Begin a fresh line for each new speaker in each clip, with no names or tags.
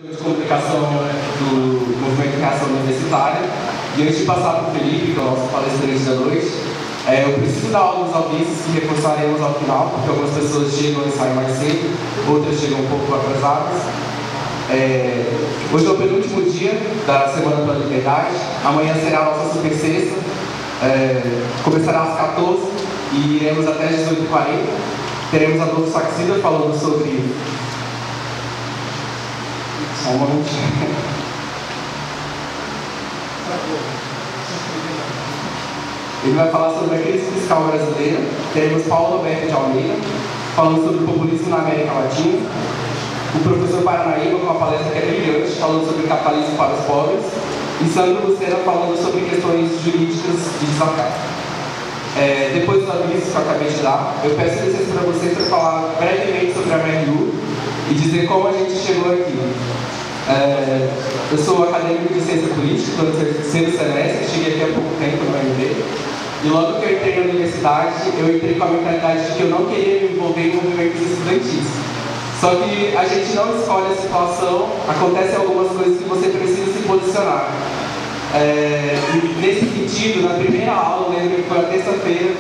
de comunicação do Movimento Reação Universitária. E antes de passar para o Felipe, que é o nosso palestrante da noite, eu preciso dar alguns avisos que reforçaremos ao final, porque algumas pessoas chegam e saem mais cedo, outras chegam um pouco atrasadas. Hoje é o penúltimo dia da Semana pela Liberdade. Amanhã será a nossa super sexta. Começará às 14 e iremos até às 18h40. Teremos Adolfo Saxida falando sobre... Só um momentinho. Ele vai falar sobre a crise fiscal brasileira. Teremos Paulo Roberto de Almeida falando sobre o populismo na América Latina. O professor Paranaíba com uma palestra que é brilhante, falando sobre capitalismo para os pobres. E Sandro Lucena falando sobre questões jurídicas de desacato. Depois dos avisos que eu acabei de dar, eu peço licença para vocês para falar brevemente sobre a MRU e dizer como a gente chegou aqui. Eu sou acadêmico de ciência política, estou no terceiro semestre, cheguei aqui há pouco tempo no UNB. E logo que eu entrei na universidade, eu entrei com a mentalidade de que eu não queria me envolver em movimentos estudantis. Só que a gente não escolhe a situação, acontecem algumas coisas que você precisa se posicionar. E nesse sentido, na primeira aula, eu lembro que foi a terça-feira,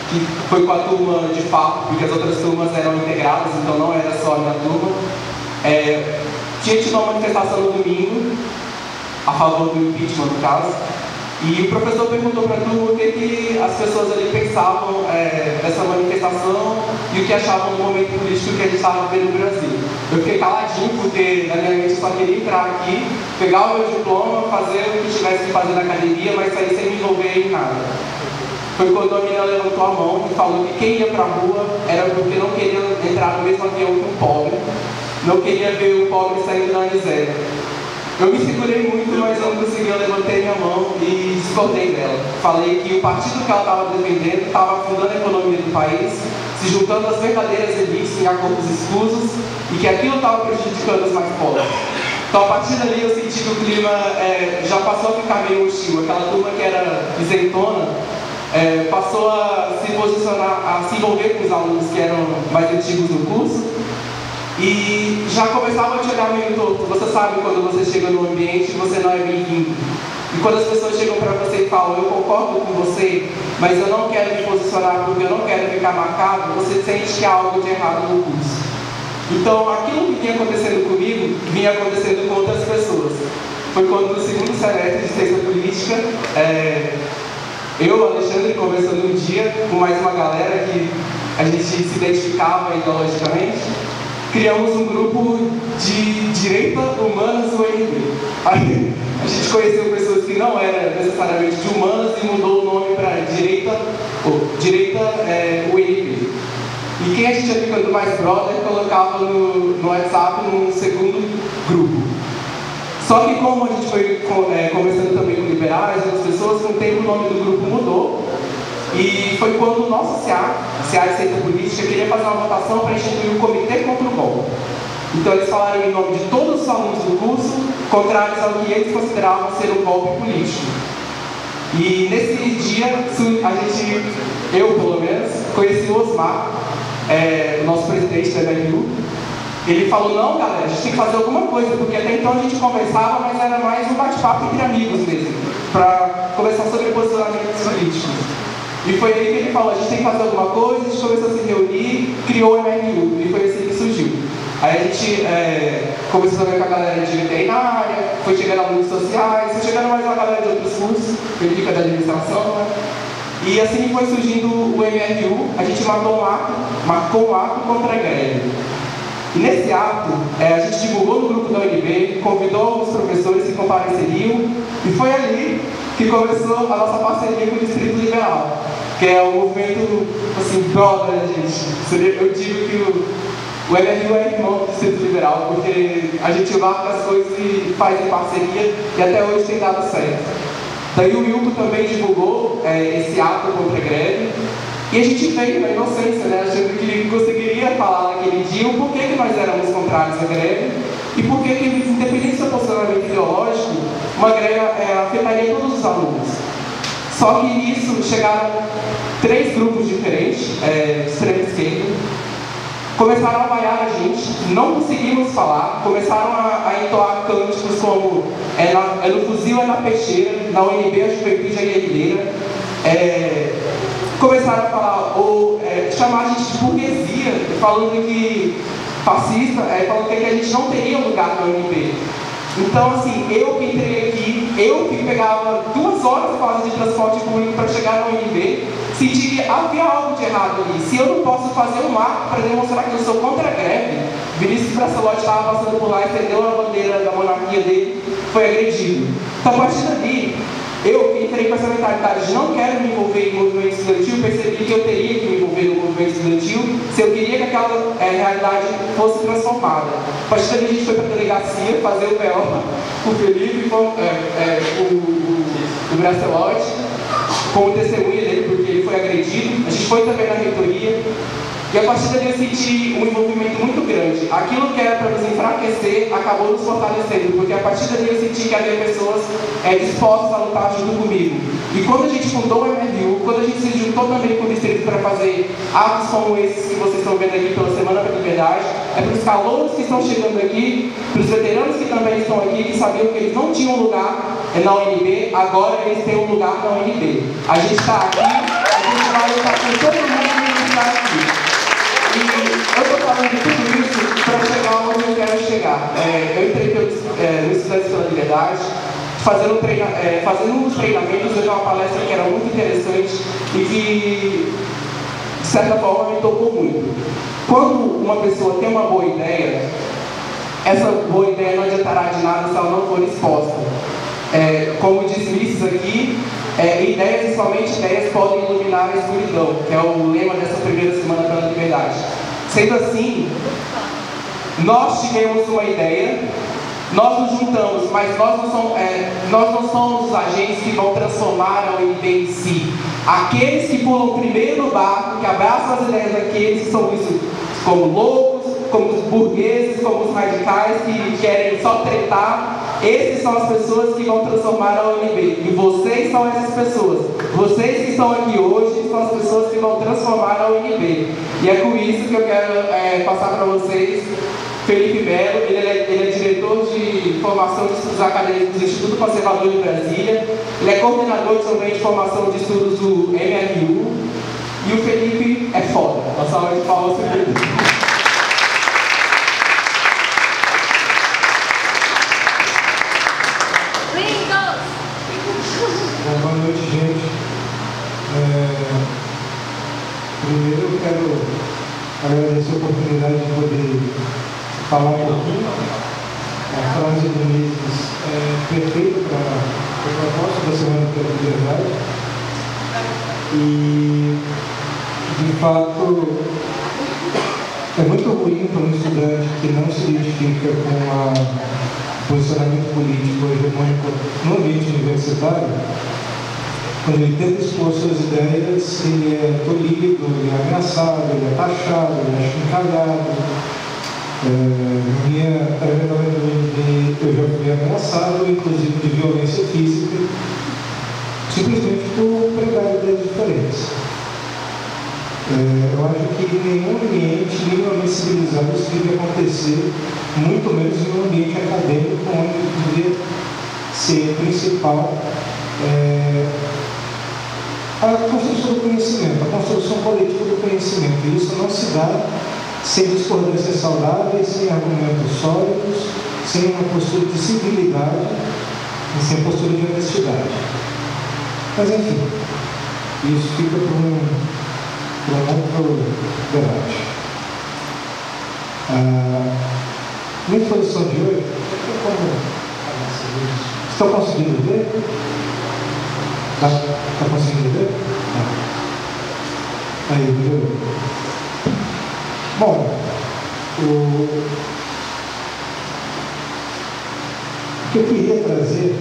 que foi com a turma de fato, porque as outras turmas eram integradas, então não era só a minha turma. Tinha tido uma manifestação no domingo, a favor do impeachment, no caso, e o professor perguntou para a turma o que as pessoas ali pensavam dessa manifestação e o que achavam do momento político que a gente estava vivendo no Brasil. Eu fiquei caladinho, porque na minha mente eu só queria entrar aqui, pegar o meu diploma, fazer o que tivesse que fazer na academia, mas sair sem me envolver em nada. Foi quando a menina levantou a mão e falou que quem ia para a rua era porque não queria entrar no mesmo avião que um pobre, não queria ver o pobre saindo da miséria. Eu me segurei muito, mas eu não consegui, eu levantei minha mão e discordei dela. Falei que o partido que ela estava defendendo estava afundando a economia do país, se juntando às verdadeiras elites em acordos escusos e que aquilo estava prejudicando os mais pobres. Então, a partir dali, eu senti que o clima já passou a ficar meio hostil. Aquela turma que era isentona passou a se posicionar, a se envolver com os alunos que eram mais antigos no curso. E já começava a te olhar meio torto. Você sabe quando você chega no ambiente e você não é bem-vindo. E quando as pessoas chegam para você e falam, eu concordo com você, mas eu não quero me posicionar porque eu não quero ficar marcado, você sente que há algo de errado no curso. Então, aquilo que vinha acontecendo comigo, vinha acontecendo com outras pessoas. Foi quando no segundo semestre de ciência política, eu, Alexandre, conversando um dia com mais uma galera que a gente se identificava ideologicamente, criamos um grupo de direita humanas UNB. Aí a gente conheceu pessoas que não eram necessariamente de humanas e mudou o nome para direita UNB. E quem a gente ia ficando mais brother colocava no WhatsApp num segundo grupo. Só que como a gente foi conversando também com liberais e outras pessoas, com o tempo o nome do grupo mudou. E foi quando o nosso CA de Ciência Política, queria fazer uma votação para instituir o Comitê contra o Golpe. Então eles falaram em nome de todos os alunos do curso, contrários ao que eles consideravam ser um golpe político. E nesse dia, eu pelo menos, conheci o Osmar, o nosso presidente da MRU. Ele falou, não galera, a gente tem que fazer alguma coisa, porque até então a gente conversava, mas era mais um bate-papo entre amigos mesmo, para conversar sobre posicionamentos políticos. E foi aí que ele falou, a gente tem que fazer alguma coisa, a gente começou a se reunir, criou o MRU, e foi assim que surgiu. Aí a gente começou a ver com a galera de veterinária, foi chegando alunos sociais, foi chegando mais uma galera de outros cursos, política da administração, né? E assim foi surgindo o MRU, a gente marcou um ato contra a greve. E nesse ato, a gente divulgou no grupo da UNB, convidou os professores que compareceriam, e foi ali que começou a nossa parceria com o Distrito Liberal, que é um movimento, assim, brother, gente. Eu digo que o MRU é irmão do Distrito Liberal, porque a gente marca as coisas e faz em parceria, e até hoje tem dado certo. Daí o Wilton também divulgou esse ato contra a greve, e a gente veio na inocência, né, achando que conseguiria falar naquele dia o porquê que nós éramos contrários à greve, e porquê que, independente do seu posicionamento ideológico, uma greve afetaria todos os alunos. Só que nisso chegaram 3 grupos diferentes, de extrema esquerda, Começaram a vaiar a gente, não conseguimos falar, começaram a entoar cânticos como é no fuzil, é na peixeira, na UNB a juventude é guerrilheira. Começaram a falar, chamar a gente de burguesia, falando que fascista, falando que a gente não teria lugar na UNB. Então, assim, eu que entrei aqui, eu que pegava 2 horas quase de transporte público para chegar na UNB, senti que havia algo de errado ali. Se eu não posso fazer um ato para demonstrar que eu sou contra a greve, Vinícius Bracelotti estava passando por lá, estendeu a bandeira da monarquia dele, foi agredido. Então, a partir dali, eu que entrei com essa mentalidade de não quero me envolver em movimento estudantil, percebi que eu teria que me envolver no movimento estudantil se eu queria que aquela realidade fosse transformada. A partir dali a gente foi para a delegacia fazer o PO, o Felipe, o Bracelotti, como testemunha dele, porque ele foi agredido. A gente foi também na reitoria. E a partir dali eu senti um envolvimento muito grande. Aquilo que era para nos enfraquecer acabou nos fortalecendo, porque a partir dali eu senti que havia pessoas dispostas a lutar junto comigo. E quando a gente fundou o MRU, quando a gente se juntou também com o distrito para fazer atos como esses que vocês estão vendo aqui pela Semana da Liberdade, é para os calouros que estão chegando aqui, para os veteranos que também estão aqui, que sabiam que eles não tinham lugar na UNB, agora eles têm um lugar na UNB. A gente está aqui, a gente vai lutar com todo mundo que está aqui. E eu estou falando de tudo isso para chegar onde eu quero chegar. Eu entrei no Estudantes pela Liberdade, fazendo uns treinamentos, eu dei uma palestra que era muito interessante e que, de certa forma, me tocou muito. Quando uma pessoa tem uma boa ideia, essa boa ideia não adiantará de nada se ela não for exposta. Como diz Mises aqui, ideias e somente ideias podem iluminar a escuridão, que é o lema dessa primeira Semana pela Liberdade. Sendo assim, nós tivemos uma ideia, nós nos juntamos, mas nós não somos os agentes que vão transformar a UNB em si. Aqueles que pulam primeiro no barco, que abraçam as ideias daqueles que são vistos como loucos, como os burgueses, como os radicais que querem só tretar, esses são as pessoas que vão transformar a UNB. E vocês são essas pessoas. Vocês que estão aqui hoje são as pessoas que vão transformar a UNB. E é com isso que eu quero passar para vocês Felipe Melo. Ele é diretor de formação de estudos acadêmicos do Instituto Conservador de Brasília. Ele é coordenador também de formação de estudos do MRU. E o Felipe é foda. Uma salva de palmas para o Felipe.
Boa noite, gente. Primeiro eu quero agradecer a oportunidade de poder falar um pouquinho. A frase do Mises é perfeita para o propósito da Semana pela Liberdade. E, de fato, é muito ruim para um estudante que não se identifica com o posicionamento político hegemônico no ambiente universitário. Quando ele tenta expor suas ideias, ele é tolhido, ele é ameaçado, ele é taxado, ele é chincalhado. Minha trajetória eu já fui ameaçado, inclusive de violência física, simplesmente por pregar ideias diferentes. Eu acho que em nenhum ambiente minimamente civilizado isso deve acontecer, muito menos em um ambiente acadêmico, onde deveria ser principal a construção do conhecimento, a construção coletiva do conhecimento. E isso não se dá sem discordâncias saudáveis, sem argumentos sólidos, sem uma postura de civilidade e sem postura de honestidade. Mas, enfim, isso fica para um outro debate. Minha exposição de hoje, estão conseguindo ver? Está conseguindo ver? Aí, melhorou. Bom, o que eu queria trazer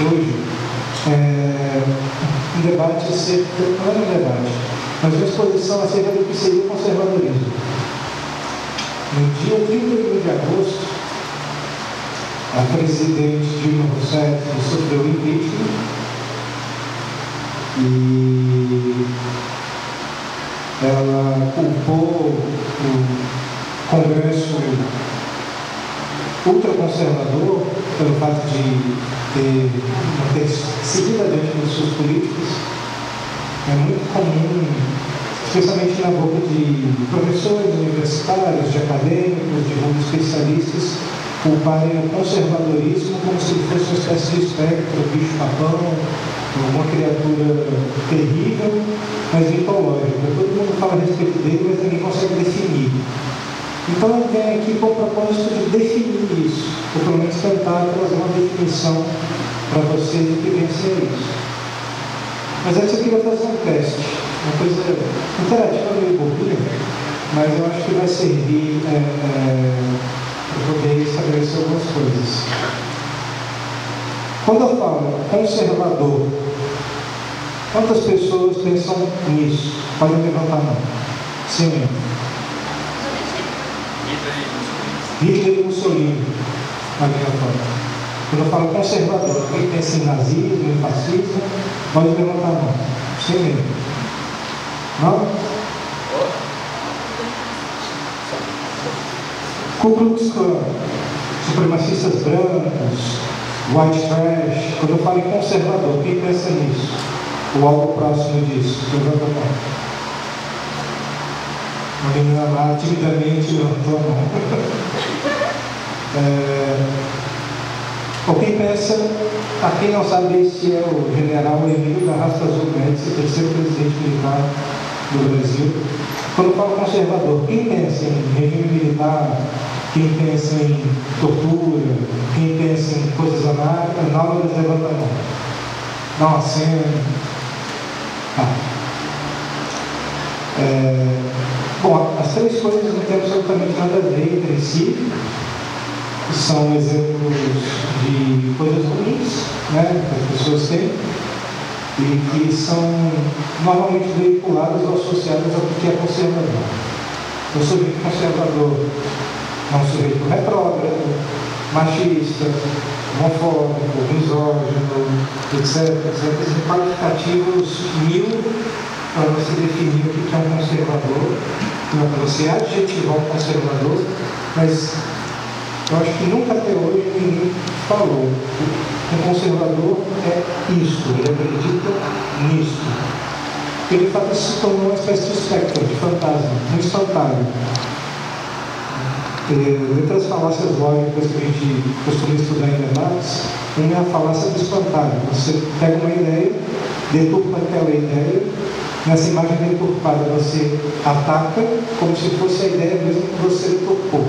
hoje é um debate acerca, não é um debate, mas uma exposição acerca do que seria o conservadorismo. No dia 31 de agosto, a presidente Dilma Rousseff sofreu impeachment e ela culpou o Congresso ultraconservador pelo fato de não ter seguido adiante nos seus políticos. É muito comum, especialmente na boca de professores universitários, de acadêmicos, de muitos especialistas, culparem o conservadorismo como se ele fosse uma espécie de espectro, bicho-papão, uma criatura terrível, mas mitológica. Todo mundo fala a respeito dele, mas ninguém consegue definir. Então ele vem aqui com o propósito de definir isso, ou pelo menos tentar trazer uma definição para vocês do que vem a ser isso. Mas antes eu queria fazer um teste, uma coisa interativa, meio bobinha, mas eu acho que vai servir para poder estabelecer algumas coisas. Quando eu falo conservador, quantas pessoas pensam nisso? Podem levantar a mão. Sim. Hitler e Mussolini, na minha foto. Quando eu falo conservador, quem pensa em nazismo, em fascismo, pode levantar a mão. Sim mesmo. Não? Ku Klux Klan, supremacistas brancos, white trash. Quando eu falo em conservador, quem pensa nisso? Ou algo próximo disso? Levanta a mão. Uma menina lá timidamente levantou a mão. Ou quem pensa, para quem não sabe, esse é o general Emílio Garrastazu Médici, terceiro presidente militar do Brasil. Quando eu falo conservador, quem pensa em regime militar, quem pensa em tortura, quem pensa em coisas análogas, levanta a mão. Dá uma cena. Bom, as três coisas não têm absolutamente nada a ver entre si. São exemplos de coisas ruins, né, que as pessoas têm, e que são normalmente veiculadas ou associadas ao que é conservador. O sujeito conservador é um sujeito retrógrado, machista, homofóbico, misógino, etc. Existem qualificativos mil para você definir o que é um conservador, para você adjetivar um conservador, mas eu acho que nunca até hoje ninguém falou. Um conservador é isto, ele acredita nisto. Ele de fato se tornou uma espécie de espectro, de fantasma, um espantalho. Outras falácias lógicas que a gente costuma estudar em debates, uma é a falácia do espantalho. Você pega uma ideia, deturpa aquela ideia, nessa imagem deturpada você ataca como se fosse a ideia mesmo que você deturpou.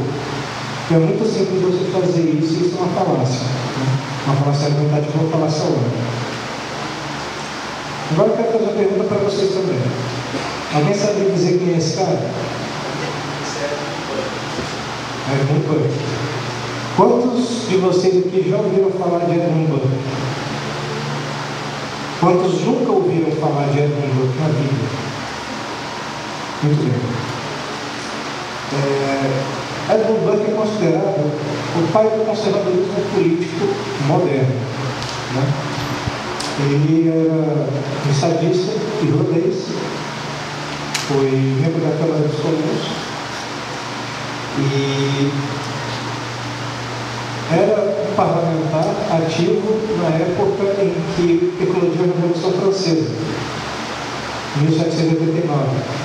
É muito simples você fazer isso, e isso é uma falácia. Né? Uma falácia argumentativa ou uma falácia lógica. Agora eu quero fazer uma pergunta para vocês também. Alguém sabe dizer quem é esse cara? Edmund Burke. Quantos de vocês aqui já ouviram falar de Edmund Burke? Quantos nunca ouviram falar de Edmund Burke na vida? Muito bem. Edmund Burke é considerado o pai do conservadorismo político moderno. Né? Ele era estadista irlandês, foi membro da Câmara dos Comuns e era um parlamentar ativo na época em que eclodiu a Revolução Francesa, em 1789.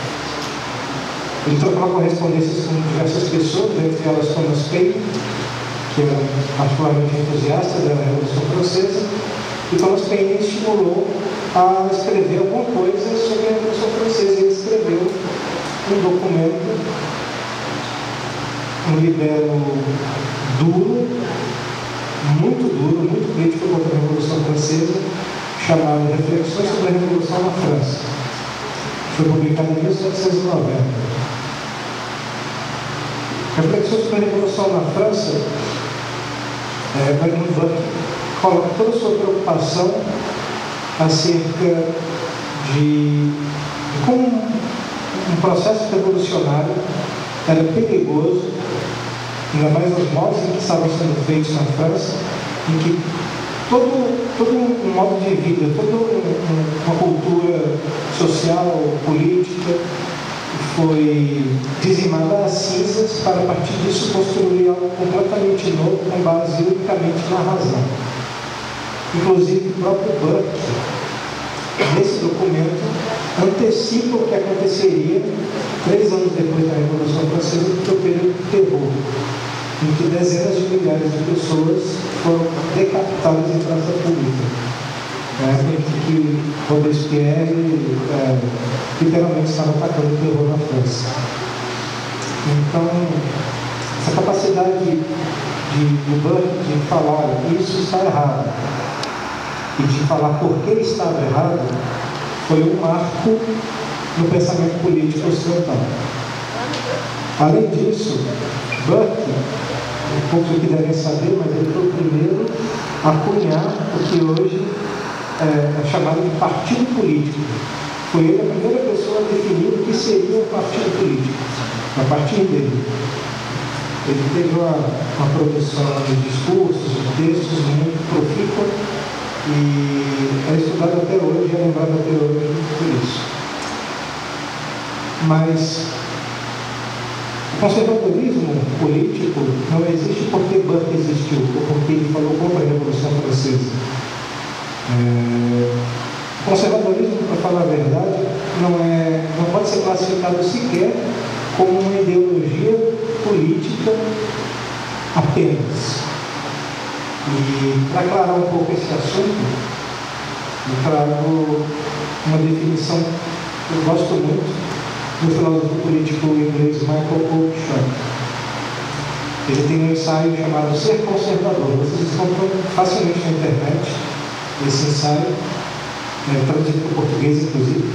Ele trocou correspondências com diversas pessoas, entre elas Thomas Paine, que era particularmente entusiasta da Revolução Francesa, e Thomas Paine estimulou a escrever alguma coisa sobre a Revolução Francesa. Ele escreveu um documento, um libelo duro, muito crítico contra a Revolução Francesa, chamado Reflexões sobre a Revolução na França. Foi publicado em 1790. Reflexões sobre a Revolução na França, Edmund Burke coloca toda a sua preocupação acerca de como um processo revolucionário era perigoso, ainda mais os modos em que estavam sendo feitos na França, em que todo um modo de vida, toda uma cultura social, política, foi dizimada às cinzas para, a partir disso, construir algo completamente novo com base unicamente na razão. Inclusive, o próprio Burke, nesse documento, antecipa o que aconteceria 3 anos depois da Revolução Francesa, que foi o período do terror, em que dezenas de milhares de pessoas foram decapitadas em praça pública. Na época em que Robespierre literalmente estava atacando o terror na França. Então, essa capacidade do Burke de falar isso está errado e de falar por que estava errado foi um marco no pensamento político ocidental. Além disso, Burke, poucos aqui devem saber, mas ele foi o primeiro a cunhar o que hoje é chamado de partido político. Foi ele a primeira pessoa a definir o que seria um partido político, a partir dele. Ele teve uma produção de discursos, de textos muito profícua e é estudado até hoje, é lembrado até hoje por isso. Mas o conservadorismo político não existe porque Burke existiu, ou porque ele falou contra a Revolução Francesa. O conservadorismo, para falar a verdade, não pode ser classificado sequer como uma ideologia política apenas. E para aclarar um pouco esse assunto, eu trago uma definição que eu gosto muito do filósofo político inglês Michael Oakeshott. Ele tem um ensaio chamado Ser Conservador. Vocês encontram facilmente na internet esse ensaio, traduzido para o português, inclusive.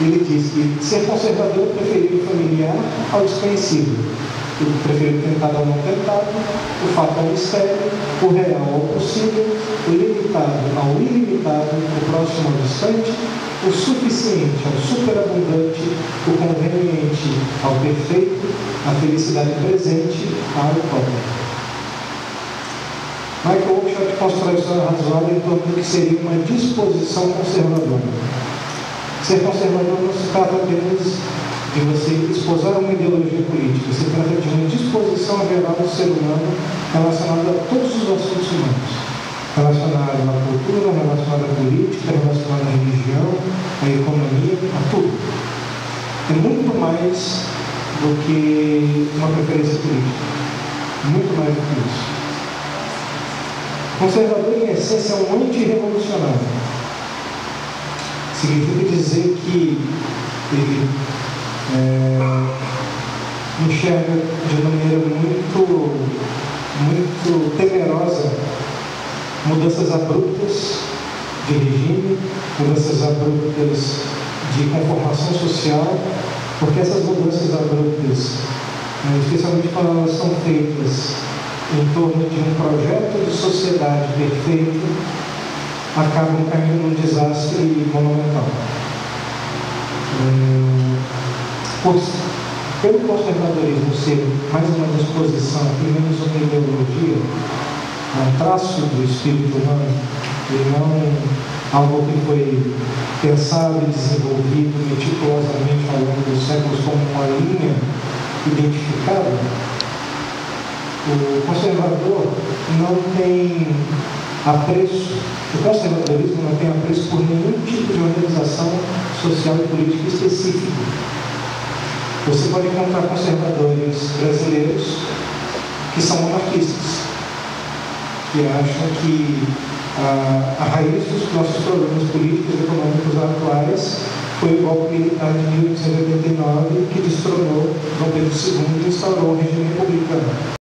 Ele diz que ser conservador é preferir o familiar ao desconhecido, o preferido tentado ao não tentado, o fato ao mistério, o real ao possível, o limitado ao ilimitado, o próximo ao distante, o suficiente ao superabundante, o conveniente ao perfeito, a felicidade presente ao utópico. Michael Oakeshott constrói sua razoável em torno do que seria uma disposição conservadora. Ser conservador não se trata apenas de você esposar uma ideologia política, se trata de uma disposição geral do ser humano relacionada a todos os assuntos humanos, relacionada à cultura, relacionada à política, relacionada à religião, à economia, a tudo. É muito mais do que uma preferência política, muito mais do que isso. Conservador, em essência, é um antirrevolucionário. Significa dizer que ele enxerga de maneira muito temerosa mudanças abruptas de regime, mudanças abruptas de conformação social, porque essas mudanças abruptas, especialmente quando elas são feitas em torno de um projeto de sociedade perfeito, acabam caindo num desastre monumental. Pelo conservadorismo ser mais uma disposição e menos uma ideologia, um traço do espírito humano, e não algo que foi pensado e desenvolvido meticulosamente ao longo dos séculos como uma linha identificada, o conservador não tem apreço, o conservadorismo não tem apreço por nenhum tipo de organização social e política específica. Você pode encontrar conservadores brasileiros que são monarquistas, que acham que a raiz dos nossos problemas políticos e econômicos atuais foi o golpe militar de 1889 que destronou Dom Pedro II e instaurou o regime republicano.